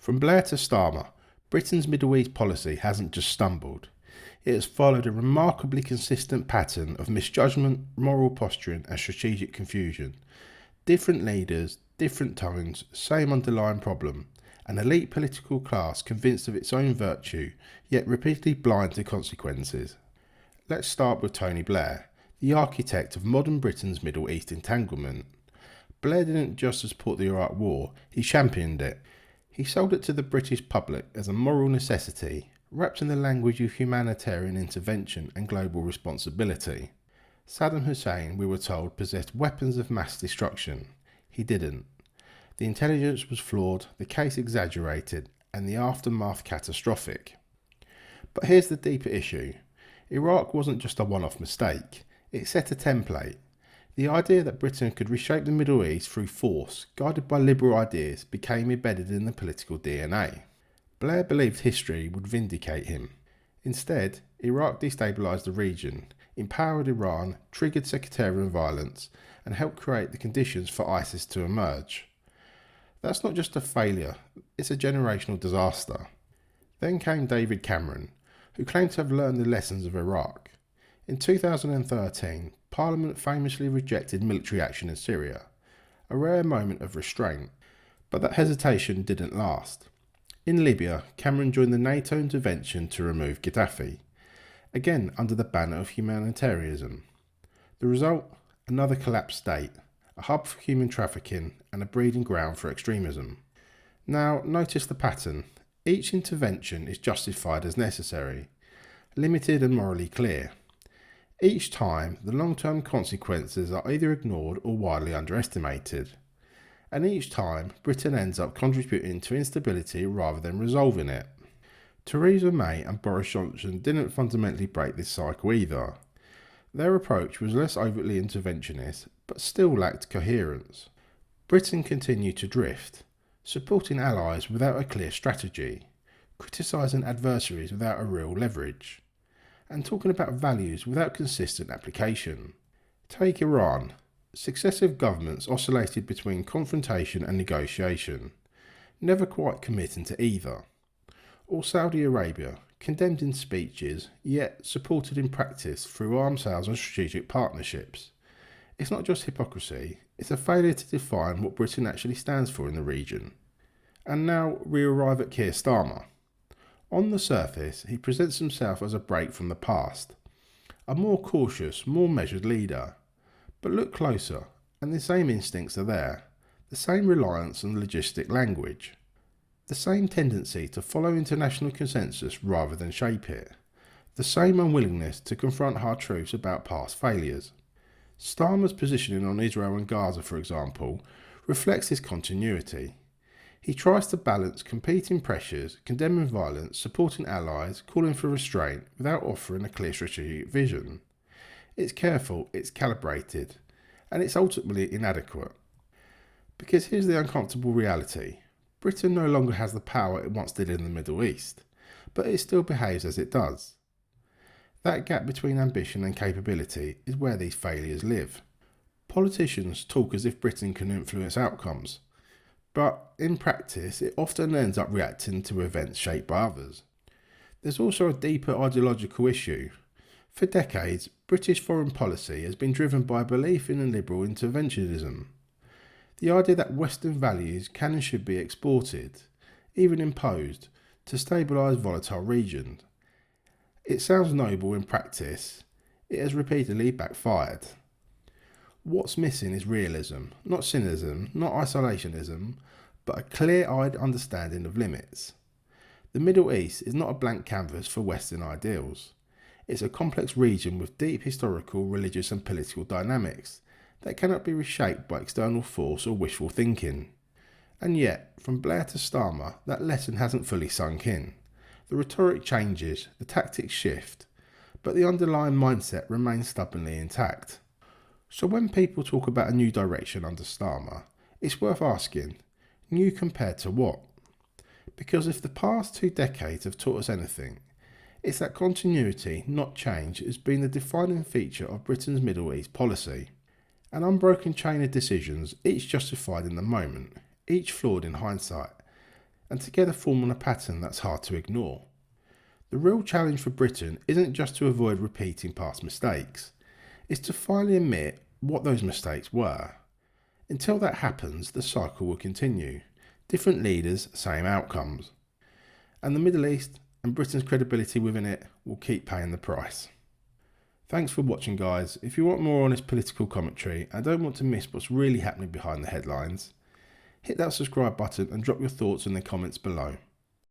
From Blair to Starmer, Britain's Middle East policy hasn't just stumbled. It has followed a remarkably consistent pattern of misjudgment, moral posturing and strategic confusion. Different leaders, different tones, same underlying problem. An elite political class convinced of its own virtue, yet repeatedly blind to consequences. Let's start with Tony Blair, the architect of modern Britain's Middle East entanglement. Blair didn't just support the Iraq War, he championed it. He sold it to the British public as a moral necessity, wrapped in the language of humanitarian intervention and global responsibility. Saddam Hussein, we were told, possessed weapons of mass destruction. He didn't. The intelligence was flawed, the case exaggerated, and the aftermath catastrophic. But here's the deeper issue. Iraq wasn't just a one-off mistake. It set a template. The idea that Britain could reshape the Middle East through force, guided by liberal ideas, became embedded in the political DNA. Blair believed history would vindicate him. Instead, Iraq destabilised the region, empowered Iran, triggered sectarian violence, and helped create the conditions for ISIS to emerge. That's not just a failure, it's a generational disaster. Then came David Cameron, who claimed to have learned the lessons of Iraq. In 2013, Parliament famously rejected military action in Syria, a rare moment of restraint, but that hesitation didn't last. In Libya, Cameron joined the NATO intervention to remove Gaddafi, again under the banner of humanitarianism. The result? Another collapsed state, a hub for human trafficking and a breeding ground for extremism. Now, notice the pattern. Each intervention is justified as necessary, limited and morally clear. Each time, the long-term consequences are either ignored or widely underestimated. And each time, Britain ends up contributing to instability rather than resolving it. Theresa May and Boris Johnson didn't fundamentally break this cycle either. Their approach was less overtly interventionist, but still lacked coherence. Britain continued to drift, supporting allies without a clear strategy, criticising adversaries without a real leverage, and talking about values without consistent application. Take Iran. Successive governments oscillated between confrontation and negotiation, never quite committing to either. Or Saudi Arabia, condemned in speeches, yet supported in practice through arms sales and strategic partnerships. It's not just hypocrisy, it's a failure to define what Britain actually stands for in the region. And now we arrive at Keir Starmer. On the surface, he presents himself as a break from the past, a more cautious, more measured leader. But look closer, and the same instincts are there, the same reliance on logistic language, the same tendency to follow international consensus rather than shape it, the same unwillingness to confront hard truths about past failures. Starmer's positioning on Israel and Gaza, for example, reflects this continuity. He tries to balance competing pressures, condemning violence, supporting allies, calling for restraint, without offering a clear strategic vision. It's careful, it's calibrated, and it's ultimately inadequate. Because here's the uncomfortable reality. Britain no longer has the power it once did in the Middle East, but it still behaves as it does. That gap between ambition and capability is where these failures live. Politicians talk as if Britain can influence outcomes, but in practice it often ends up reacting to events shaped by others. There's also a deeper ideological issue. For decades, British foreign policy has been driven by a belief in liberal interventionism. The idea that Western values can and should be exported, even imposed, to stabilise volatile regions. It sounds noble in practice, it has repeatedly backfired. What's missing is realism, not cynicism, not isolationism, but a clear-eyed understanding of limits. The Middle East is not a blank canvas for Western ideals. It's a complex region with deep historical, religious and political dynamics that cannot be reshaped by external force or wishful thinking. And yet, from Blair to Starmer, that lesson hasn't fully sunk in. The rhetoric changes, the tactics shift, but the underlying mindset remains stubbornly intact. So when people talk about a new direction under Starmer, it's worth asking, new compared to what? Because if the past 2 decades have taught us anything, it's that continuity, not change, has been the defining feature of Britain's Middle East policy. An unbroken chain of decisions, each justified in the moment, each flawed in hindsight. and together form on a pattern that's hard to ignore. The real challenge for Britain isn't just to avoid repeating past mistakes, it's to finally admit what those mistakes were. Until that happens, the cycle will continue. Different leaders, same outcomes. And the Middle East and Britain's credibility within it will keep paying the price. Thanks for watching, guys. If you want more honest political commentary and don't want to miss what's really happening behind the headlines, hit that subscribe button and drop your thoughts in the comments below.